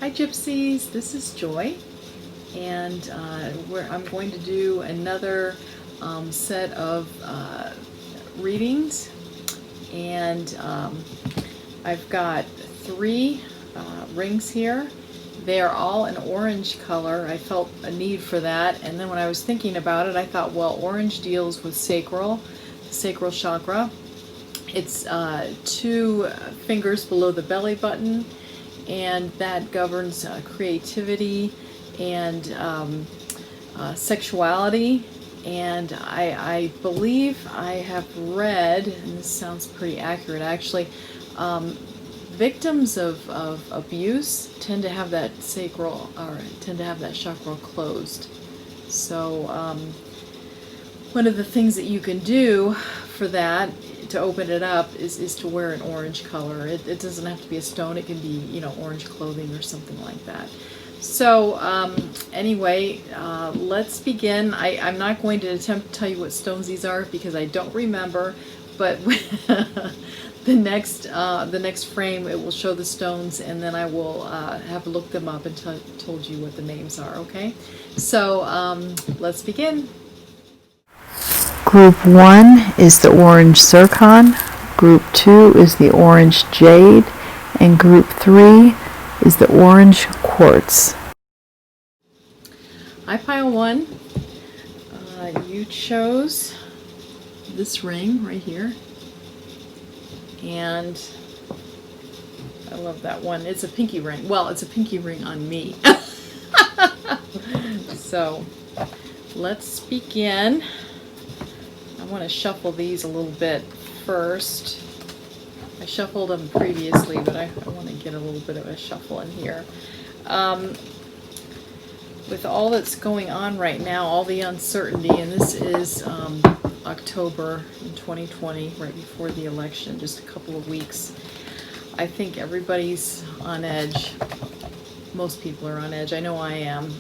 Hi Gypsies, this is Joy, and I'm going to do another set of readings, and I've got 3 rings here. They are all an orange color. I felt a need for that, and then when I was thinking about it, I thought, well, orange deals with the sacral chakra. It's 2 fingers below the belly button, and that governs creativity and sexuality. And I believe I have read, and this sounds pretty accurate actually, victims of abuse tend to have that chakra closed. So one of the things that you can do for that, to open it up, is to wear an orange color. It doesn't have to be a stone. It can be, orange clothing or something like that. So anyway, let's begin. I'm not going to attempt to tell you what stones these are because I don't remember, but the next frame it will show the stones, and then I will have looked them up and told you what the names are. Okay, so let's begin. Group 1 is the orange Zircon, Group 2 is the orange Jade, and Group 3 is the orange Quartz. Hi, Pile 1. You chose this ring right here, and I love that one. It's a pinky ring. Well, it's a pinky ring on me. So let's begin. I want to shuffle these a little bit first. I shuffled them previously, but I want to get a little bit of a shuffle in here. With all that's going on right now, all the uncertainty, and this is October in 2020, right before the election, just a couple of weeks, I think everybody's on edge. Most people are on edge. I know I am.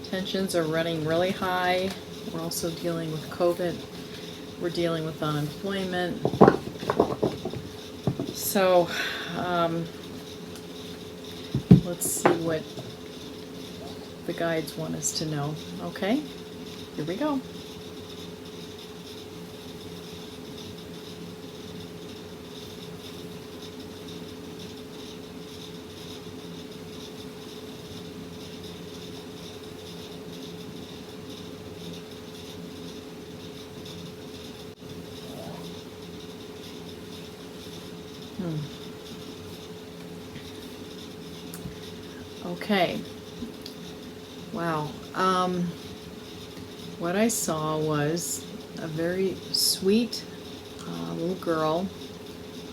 Tensions are running really high. We're also dealing with COVID. We're dealing with unemployment. So let's see what the guides want us to know. Okay, here we go. Okay. Wow. What I saw was a very sweet little girl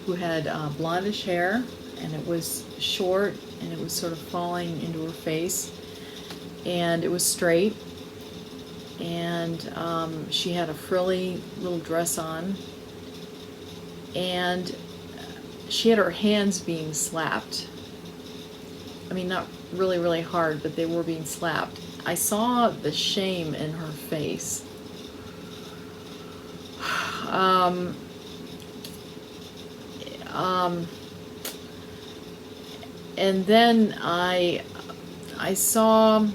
who had blondish hair, and it was short, and it was sort of falling into her face, and it was straight, and she had a frilly little dress on, and she had her hands being slapped. I mean, not really, really hard, but they were being slapped. I saw the shame in her face. And then I saw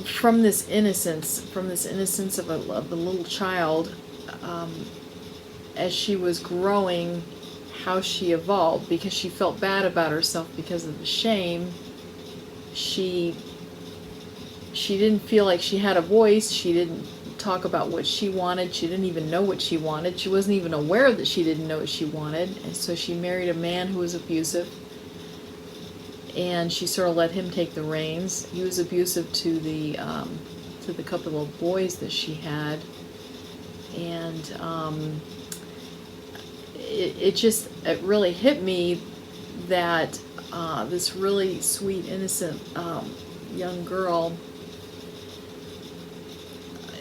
from this innocence of the little child, as she was growing, how she evolved, because she felt bad about herself because of the shame. She didn't feel like she had a voice. She didn't talk about what she wanted. She didn't even know what she wanted. She wasn't even aware that she didn't know what she wanted. And so she married a man who was abusive, and she sort of let him take the reins. He was abusive to the couple of boys that she had, and it really hit me that this really sweet, innocent young girl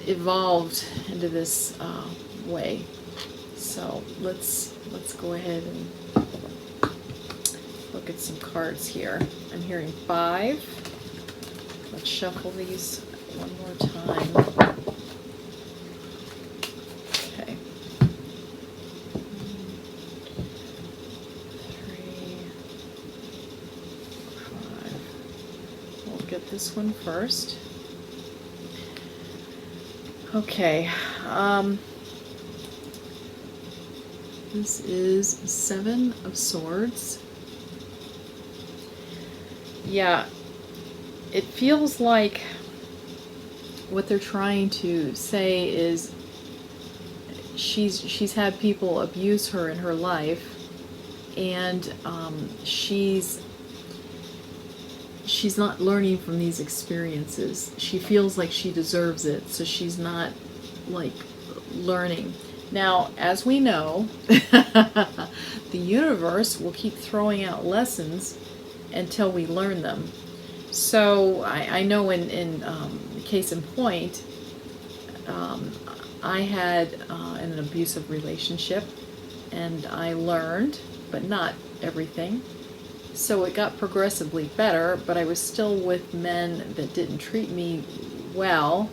evolved into this way. So let's go ahead and look at some cards here. I'm hearing 5. Let's shuffle these one more time. Okay. 3, at this one first. Okay. This is 7 of Swords. Yeah, it feels like what they're trying to say is she's had people abuse her in her life, and she's not learning from these experiences. She feels like she deserves it, so she's not like learning. Now, as we know, the universe will keep throwing out lessons until we learn them. So I know in case in point, I had an abusive relationship, and I learned, but not everything. So it got progressively better, but I was still with men that didn't treat me well.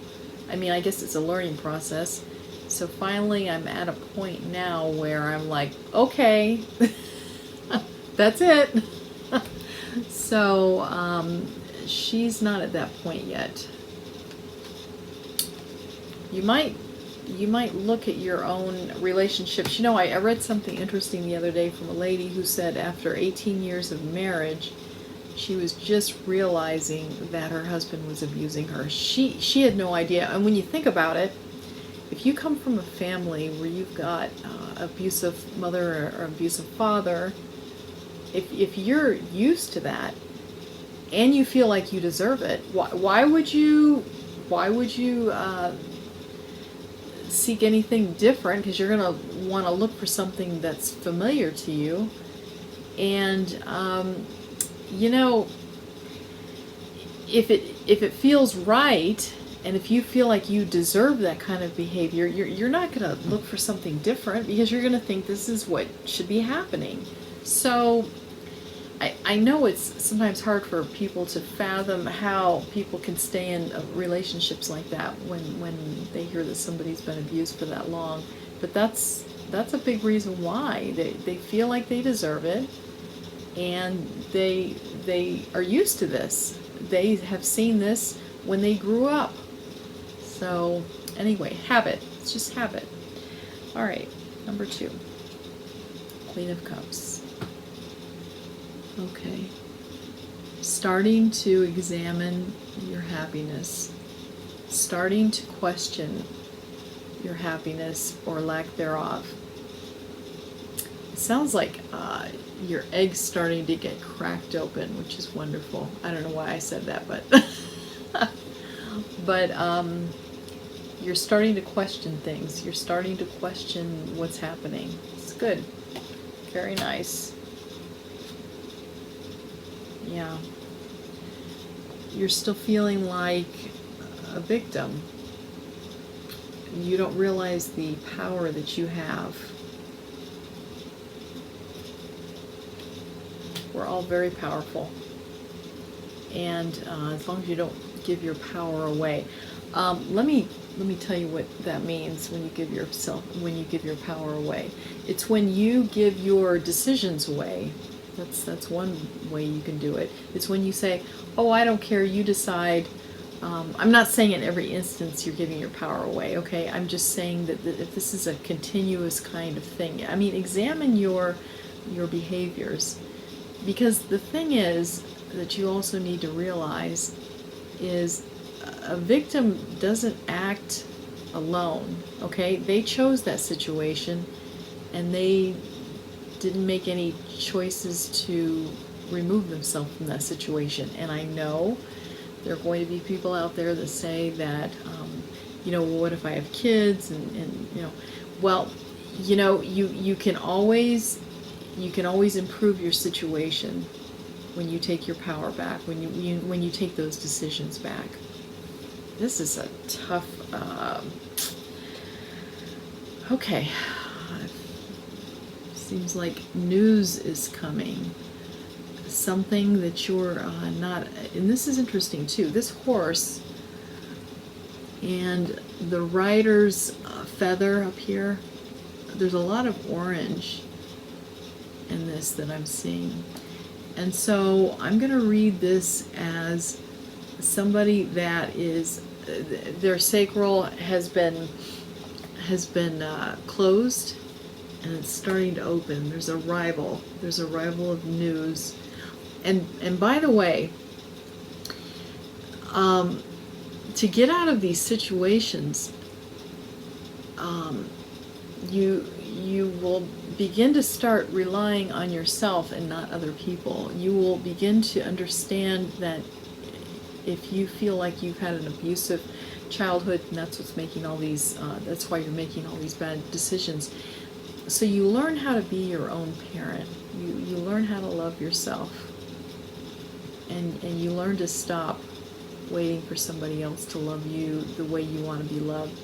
I mean, I guess it's a learning process. So finally I'm at a point now where I'm like, okay, that's it. So she's not at that point yet. You might look at your own relationships. You know, I read something interesting the other day from a lady who said after 18 years of marriage, she was just realizing that her husband was abusing her. She had no idea. And when you think about it, if you come from a family where you've got abusive mother or abusive father, if you're used to that and you feel like you deserve it, why would you seek anything different? Because you're going to want to look for something that's familiar to you. And you know, if it feels right, and if you feel like you deserve that kind of behavior, you're not going to look for something different, because you're going to think this is what should be happening. So I know it's sometimes hard for people to fathom how people can stay in relationships like that when they hear that somebody's been abused for that long. But that's a big reason why they feel like they deserve it, and they are used to this. They have seen this when they grew up. So anyway, habit. It's just habit. All right, number 2, Queen of Cups. Okay. Starting to examine your happiness. Starting to question your happiness or lack thereof. It sounds like your egg's starting to get cracked open, which is wonderful. I don't know why I said that, but but you're starting to question things. You're starting to question what's happening. It's good. Very nice. Yeah. You're still feeling like a victim. You don't realize the power that you have. We're all very powerful. And as long as you don't give your power away. Let me tell you what that means when you give your power away. It's when you give your decisions away. That's one way you can do it. It's when you say, oh, I don't care, you decide. I'm not saying in every instance you're giving your power away, okay? I'm just saying that if this is a continuous kind of thing, I mean, examine your behaviors. Because the thing is that you also need to realize is a victim doesn't act alone, okay? They chose that situation, and they didn't make any choices to remove themselves from that situation. And I know there are going to be people out there that say that, well, what if I have kids? And well, you can always improve your situation when you take your power back, when you take those decisions back. This is a tough. Okay. Seems like news is coming. Something that you're not, and this is interesting too. This horse and the rider's feather up here, there's a lot of orange in this that I'm seeing. And so I'm going to read this as somebody that is, their sacral has been closed, and it's starting to open. There's a arrival of news. And by the way, to get out of these situations, you will begin to start relying on yourself and not other people. You will begin to understand that if you feel like you've had an abusive childhood, and that's what's making all these, that's why you're making all these bad decisions. So you learn how to be your own parent. You learn how to love yourself. And you learn to stop waiting for somebody else to love you the way you want to be loved.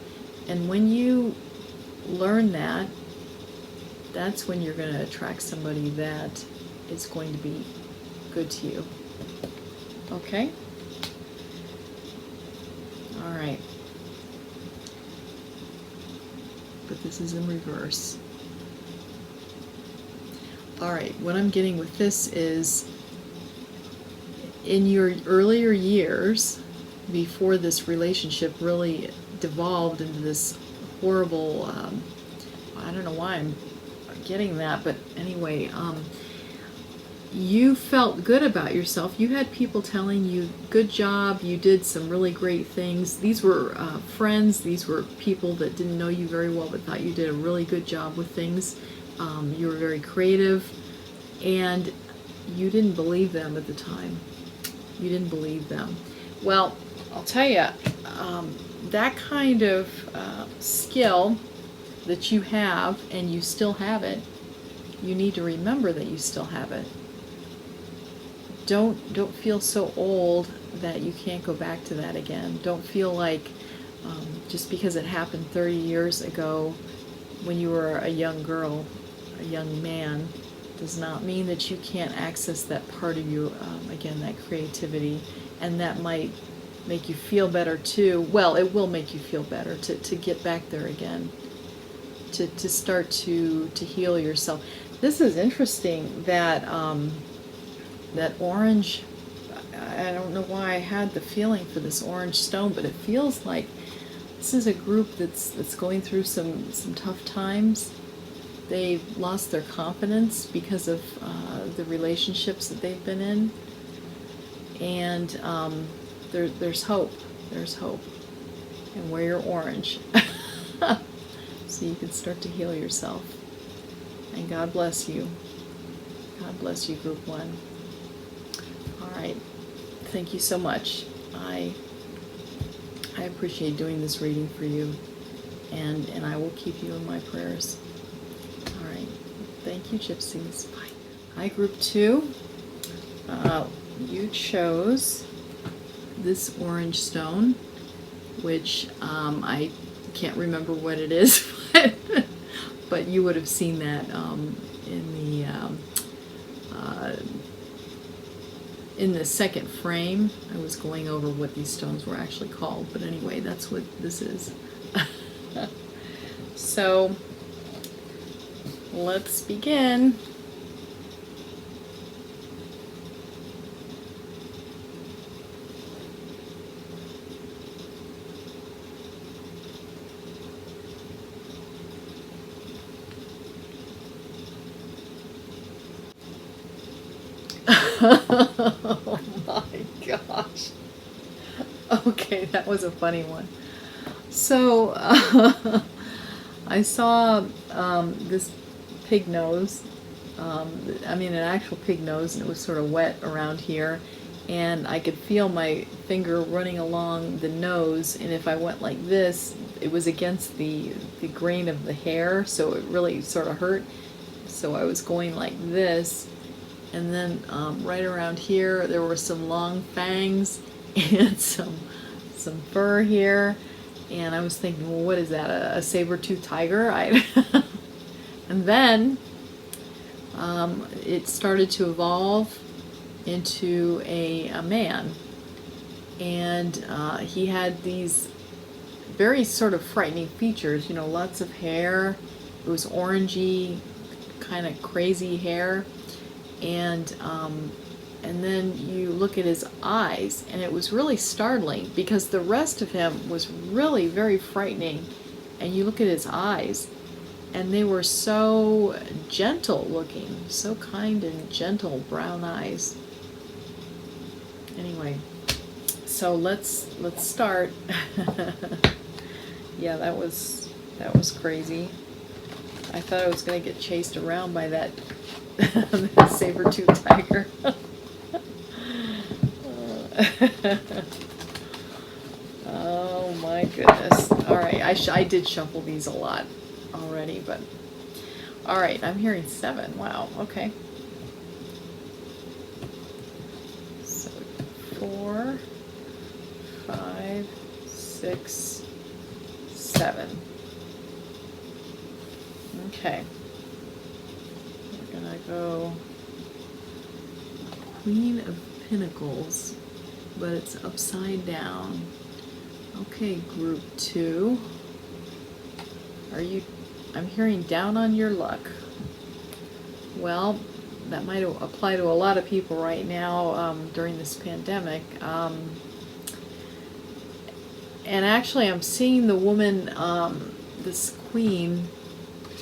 And when you learn that, that's when you're going to attract somebody that is going to be good to you. Okay? All right. But this is in reverse. All right, what I'm getting with this is, in your earlier years, before this relationship really devolved into this horrible, I don't know why I'm getting that, but anyway, you felt good about yourself. You had people telling you, good job, you did some really great things. These were friends, these were people that didn't know you very well but thought you did a really good job with things. You were very creative, and you didn't believe them at the time. You didn't believe them. Well, I'll tell you, that kind of skill that you have, and you still have it, you need to remember that you still have it. Don't feel so old that you can't go back to that again. Don't feel like just because it happened 30 years ago when you were a young girl, a young man, does not mean that you can't access that part of you, again, that creativity, and that might make you feel better too. Well, it will make you feel better to get back there again, to start to heal yourself. This is interesting that that orange, I don't know why I had the feeling for this orange stone, but it feels like this is a group that's going through some tough times. They've lost their confidence because of the relationships that they've been in, and there's hope. There's hope, and wear your orange so you can start to heal yourself. And God bless you. God bless you, Group 1. All right. Thank you so much. I appreciate doing this reading for you, and I will keep you in my prayers. All right. Thank you, Gypsies. Bye. Hi, Group 2. You chose this orange stone, which I can't remember what it is, but you would have seen that in the second frame. I was going over what these stones were actually called, but anyway, that's what this is. So let's begin. Oh my gosh. Okay, that was a funny one. So, I saw this pig nose, an actual pig nose, and it was sort of wet around here, and I could feel my finger running along the nose, and if I went like this, it was against the grain of the hair, so it really sort of hurt. So I was going like this, and then right around here there were some long fangs and some fur here, and I was thinking, well, what is that, a saber-toothed tiger? And then it started to evolve into a man, and he had these very sort of frightening features, lots of hair. It was orangey, kind of crazy hair, and and then you look at his eyes, and it was really startling because the rest of him was really very frightening. And you look at his eyes, and they were so gentle looking, so kind and gentle brown eyes. Anyway, so let's start. Yeah, that was crazy. I thought I was gonna get chased around by that saber-toothed tiger. Oh my goodness. Alright, I did shuffle these a lot already, but alright, I'm hearing 7. Wow, okay. So 4, 5, 6, 7. Okay. We're gonna go Queen of Pentacles, but it's upside down. Okay, group 2. I'm hearing down on your luck. Well, that might apply to a lot of people right now during this pandemic. And actually, I'm seeing the woman, this queen,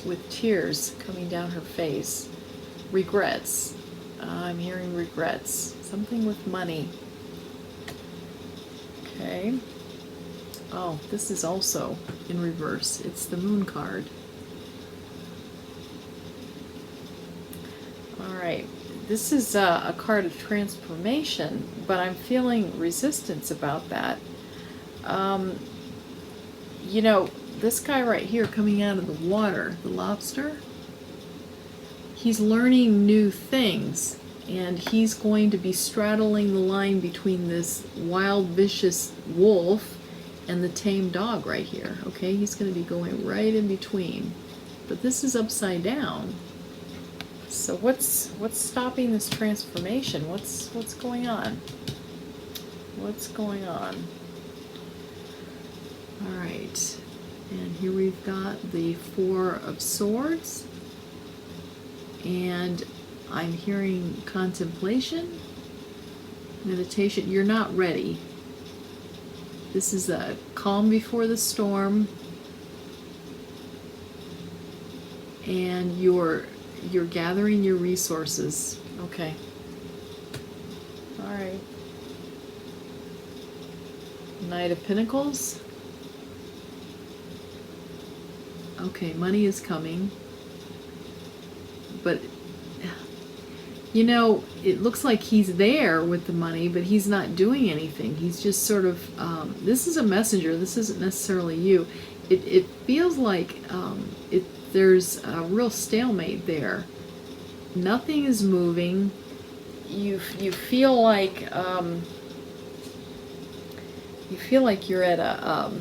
with tears coming down her face. Regrets. I'm hearing regrets. Something with money. Okay. Oh, this is also in reverse. It's the Moon card. Alright. This is a card of transformation, but I'm feeling resistance about that. You know, this guy right here coming out of the water, the lobster, he's learning new things, and he's going to be straddling the line between this wild, vicious wolf and the tame dog right here. Okay, he's going to be going right in between. But this is upside down. So what's stopping this transformation? What's going on? What's going on? All right. And here we've got the 4 of Swords. And I'm hearing contemplation, meditation. You're not ready. This is a calm before the storm. And you're gathering your resources. Okay. All right. Knight of Pentacles. Okay, money is coming. But, you know, it looks like he's there with the money, but he's not doing anything. He's just sort of, this is a messenger. This isn't necessarily you. It feels like there's a real stalemate there. Nothing is moving. You feel like you're at a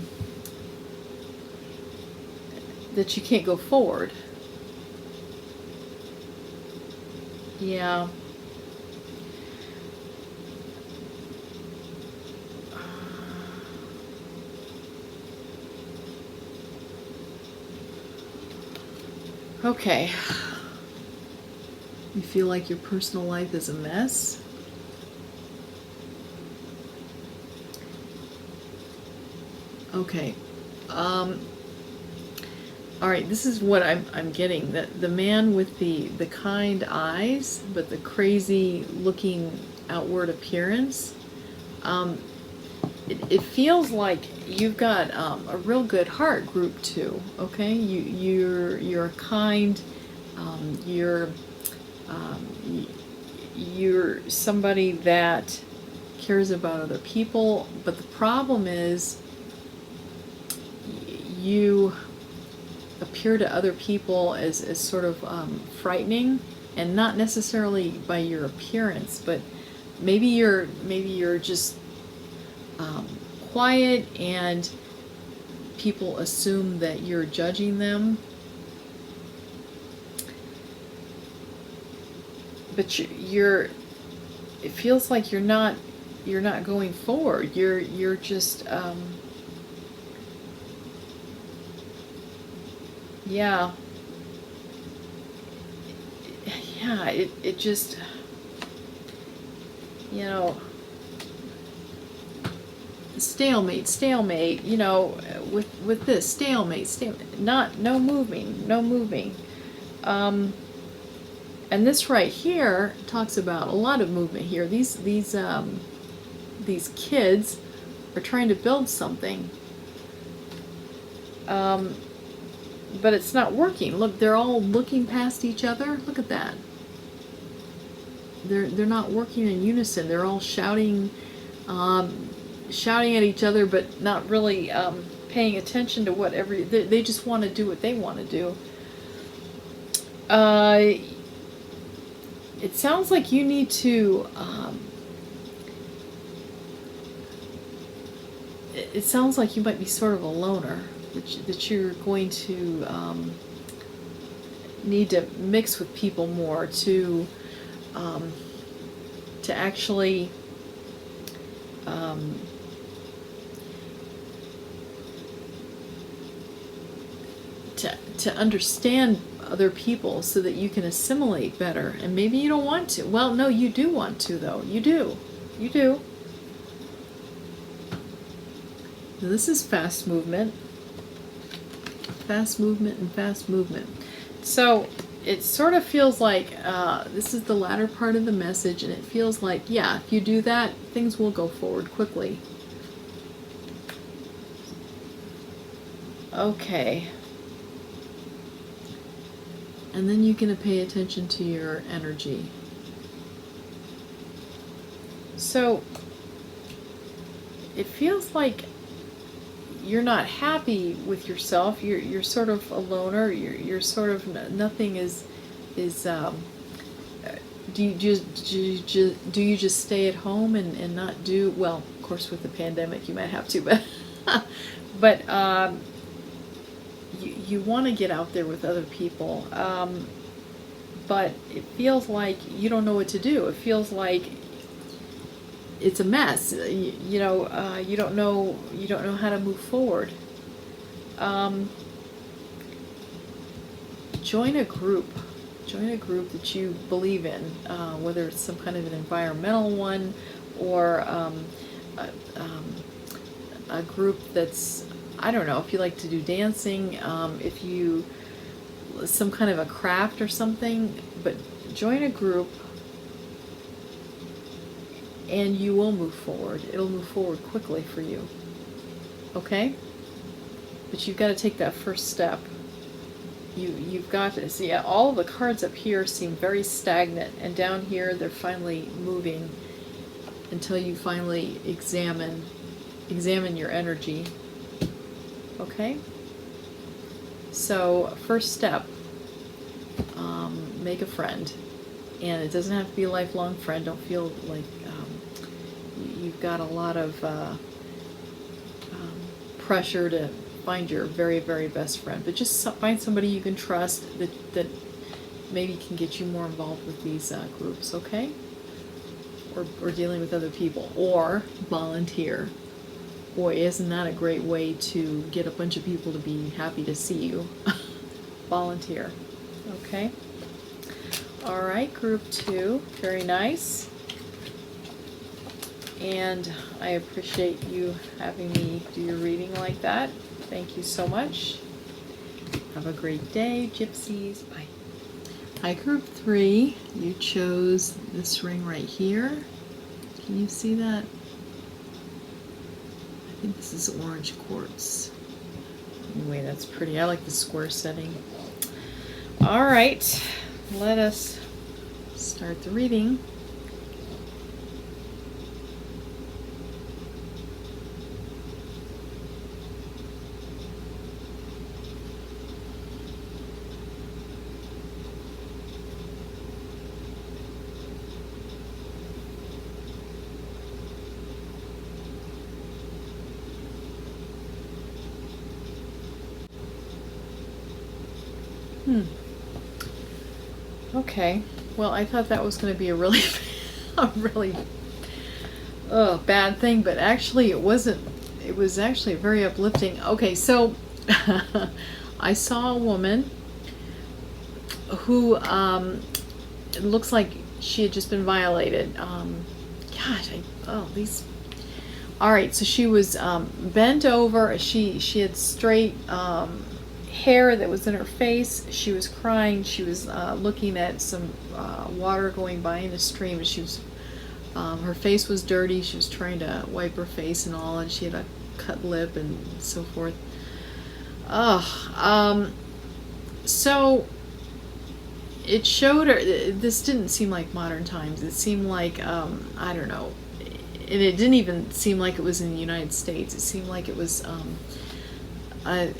that you can't go forward. Yeah. Okay. You feel like your personal life is a mess? Okay. All right, this is what I'm getting. That the man with the kind eyes, but the crazy looking outward appearance. It feels like you've got a real good heart, group 2. Okay, you're kind. You're somebody that cares about other people. But the problem is, you appear to other people as sort of frightening, and not necessarily by your appearance, but maybe you're just quiet, and people assume that you're judging them. But it feels like you're not going forward. You're just yeah, it just, you know, stalemate, you know, with this, stalemate, no moving. And this right here talks about a lot of movement here. These kids are trying to build something. But it's not working. Look, they're all looking past each other. Look at that. They're not working in unison. They're all shouting at each other, but not really paying attention to what they just want to do what they want to do. It sounds like you need to. It sounds like you might be sort of a loner. That you're going to need to mix with people more to actually to understand other people so that you can assimilate better. And maybe you don't want to. Well, no, you do want to, though. You do. Now, this is fast movement. Fast movement. So it sort of feels like this is the latter part of the message, and it feels like, yeah, if you do that, things will go forward quickly. Okay. And then you're going to pay attention to your energy. So it feels like you're not happy with yourself. You're sort of a loner. You're sort of nothing is. Do you just stay at home and not do well? Of course, with the pandemic, you might have to, but you want to get out there with other people. But it feels like you don't know what to do. It feels like it's a mess. You don't know how to move forward. Join a group that you believe in, whether it's some kind of an environmental one or a group that's, I don't know, if you like to do dancing, if you some kind of a craft or something, but join a group and you will move forward. It'll move forward quickly for you. Okay? But you've got to take that first step. You've got to see, all of the cards up here seem very stagnant, and down here they're finally moving until you finally examine your energy. Okay? So, first step, make a friend. And it doesn't have to be a lifelong friend. Don't feel like you've got a lot of pressure to find your very, very best friend. But just find somebody you can trust that maybe can get you more involved with these groups, okay? Or dealing with other people. Or volunteer. Boy, isn't that a great way to get a bunch of people to be happy to see you? Volunteer. Okay? Alright, group 2. Very nice. And I appreciate you having me do your reading like that. Thank you so much. Have a great day, gypsies. Bye. Hi, group 3. You chose this ring right here. Can you see that? I think this is orange quartz. Anyway, that's pretty. I like the square setting. All right, let us start the reading. Okay. Well, I thought that was going to be a really bad thing, but actually it wasn't. It was actually very uplifting. Okay, so I saw a woman who it looks like she had just been violated. these. All right, so she was bent over. She had straight hair that was in her face. She was crying. She was looking at some water going by in a stream, and she was her face was dirty. She was trying to wipe her face and all, and she had a cut lip and so forth. So it showed her. This didn't seem like modern times. It seemed like I don't know, and it didn't even seem like it was in the United States. It seemed like it was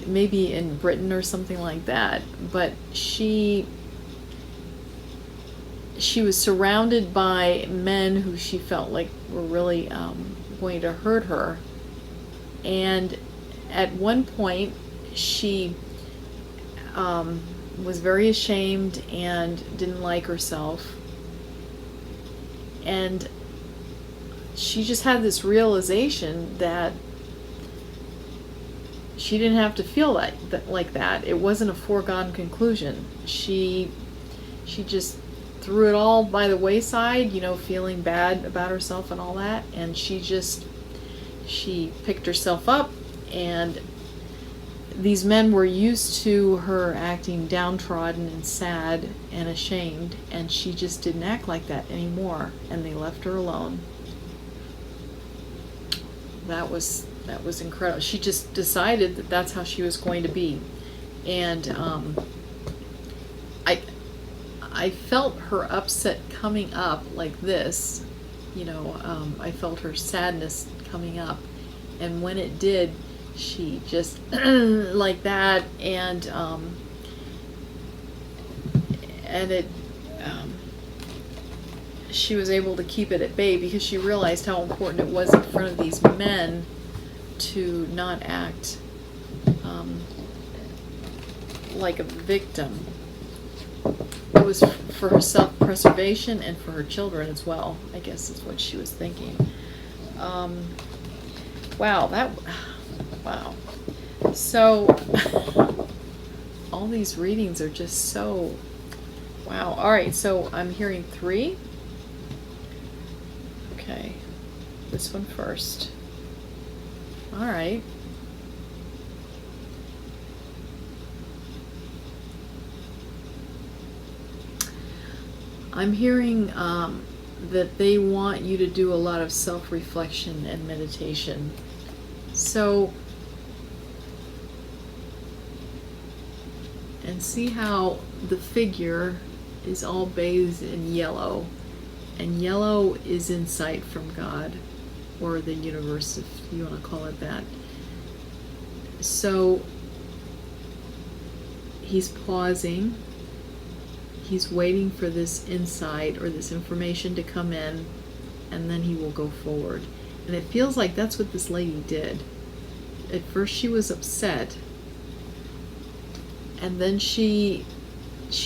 maybe in Britain or something like that. But she was surrounded by men who she felt like were really going to hurt her. And at one point, she was very ashamed and didn't like herself. And she just had this realization that she didn't have to feel like that. It wasn't a foregone conclusion. She just threw it all by the wayside, feeling bad about herself and all that. And she picked herself up, and these men were used to her acting downtrodden and sad and ashamed, and she just didn't act like that anymore, and they left her alone. That was incredible. She just decided that that's how she was going to be. And I felt her upset coming up like this, I felt her sadness coming up, and when it did, she just like that, and it she was able to keep it at bay because she realized how important it was in front of these men to not act like a victim. It was for her self-preservation and for her children as well, I guess is what she was thinking. Wow. So, all these readings are just so, wow. All right, so I'm hearing 3. Okay, this one first. All right. I'm hearing that they want you to do a lot of self-reflection and meditation. So, and see how the figure is all bathed in yellow, and yellow is insight from God, or the universe, if you want to call it that. So, he's pausing. He's waiting for this insight or this information to come in, and then he will go forward. And it feels like that's what this lady did. At first she was upset, and then she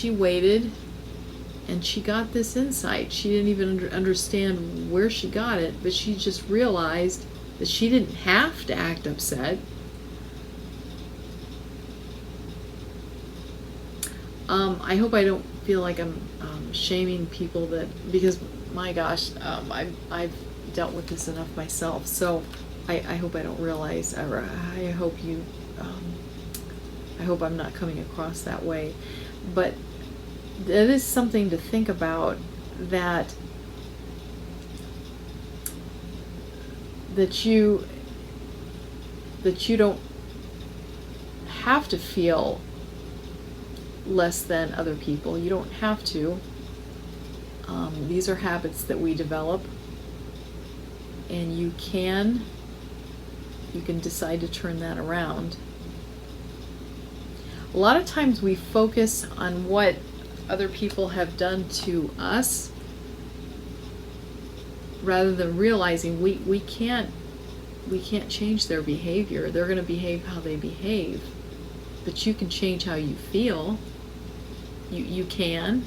waited, and she got this insight. She didn't even understand where she got it, but she just realized that she didn't have to act upset. I hope I don't feel like I'm shaming people because my gosh, I've dealt with this enough myself. So I hope I don't realize, or I hope I hope I'm not coming across that way. But that is something to think about, that you don't have to feel less than other people. You don't have to. These are habits that we develop, and you can decide to turn that around. A lot of times we focus on what other people have done to us rather than realizing we can't change their behavior. They're going to behave how they behave, but you can change how you feel. You can.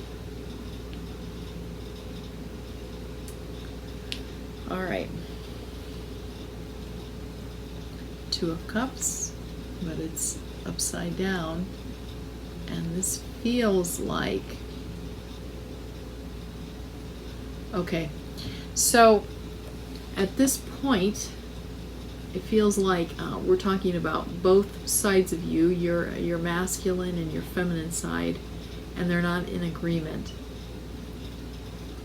All right. 2 of Cups, but it's upside down, and this feels like, okay, so At this point, it feels like we're talking about both sides of you, your masculine and your feminine side, and they're not in agreement.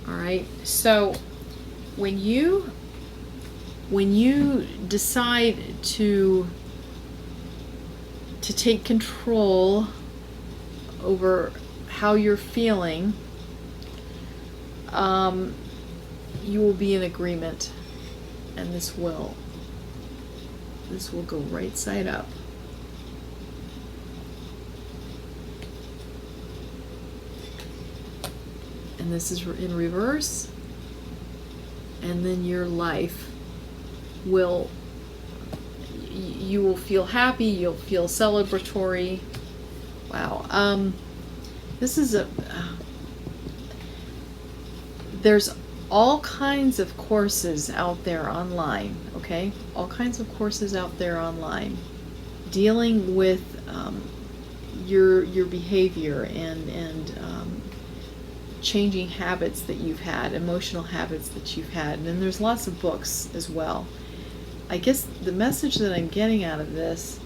All right, so when you decide to take control over how you're feeling, you will be in agreement, and this will go right side up. And this is in reverse, and then your life will, you will feel happy, you'll feel celebratory. Wow. This is there's all kinds of courses out there online, okay? All kinds of courses out there online dealing with your behavior and changing habits that you've had, emotional habits that you've had. And then there's lots of books as well. I guess the message that I'm getting out of this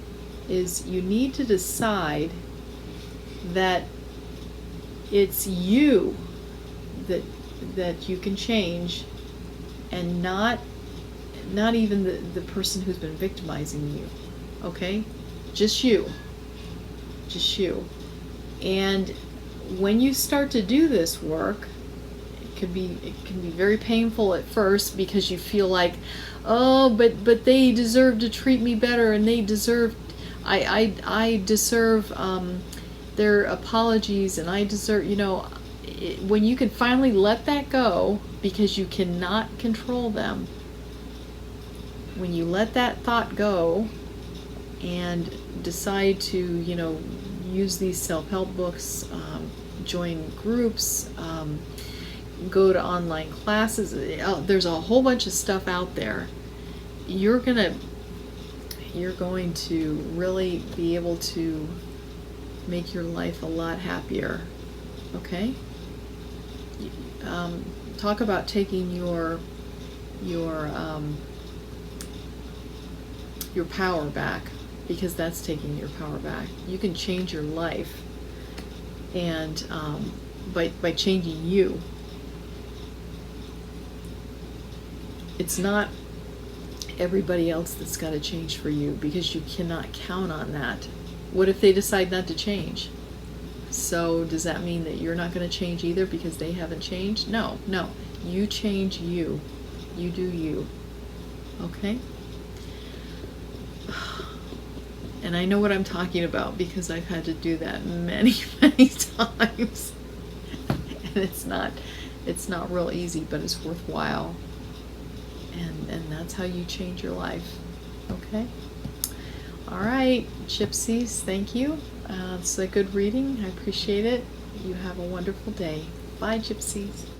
is you need to decide that it's you that you can change, and not even the person who's been victimizing you. Okay? Just you. And when you start to do this work, it can be very painful at first, because you feel like, oh, but they deserve to treat me better, and they deserve, I deserve their apologies, and I deserve, when you can finally let that go, because you cannot control them, when you let that thought go and decide to, use these self-help books, join groups, go to online classes, there's a whole bunch of stuff out there. You're going to really be able to make your life a lot happier. Okay? Talk about taking your power back, because that's taking your power back. You can change your life, and by changing you. It's not everybody else that's got to change for you, because you cannot count on that. What if they decide not to change? So does that mean that you're not going to change either because they haven't changed? No. You change you. You do you. Okay? And I know what I'm talking about, because I've had to do that many, many times. And it's not real easy, but it's worthwhile. And that's how you change your life. Okay? All right, Gypsies, thank you. It's a good reading. I appreciate it. You have a wonderful day. Bye, Gypsies.